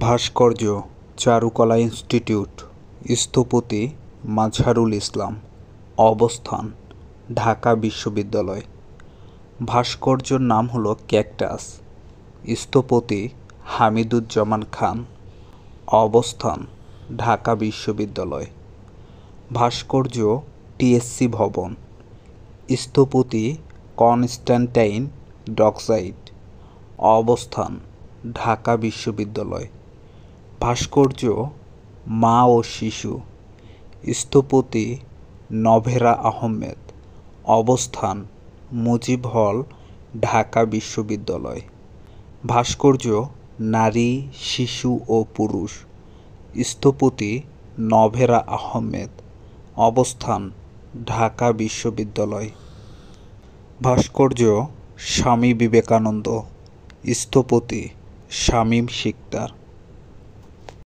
ভাস্কর্য চারুকলা ইনস্টিটিউট, স্থপতি মাজহারুল ইসলাম, অবস্থান ঢাকা বিশ্ববিদ্যালয়। ভাস্কর্যের নাম হলো ক্যাকটাস, স্থপতি হামিদুজ্জামান খান, অবস্থান ঢাকা বিশ্ববিদ্যালয়। ভাস্কর্য টিএসসি ভবন, স্থপতি কনস্ট্যান্টাইন ডকসাইট, অবস্থান ঢাকা বিশ্ববিদ্যালয়। ভাস্কর্য মা ও শিশু, স্থপতি নভেরা আহমেদ, অবস্থান মুজিব হল, ঢাকা বিশ্ববিদ্যালয়। ভাস্কর্য নারী, শিশু ও পুরুষ, স্থপতি নভেরা আহমেদ, অবস্থান ঢাকা বিশ্ববিদ্যালয়। ভাস্কর্য স্বামী বিবেকানন্দ, স্থপতি শামীম শিকদার,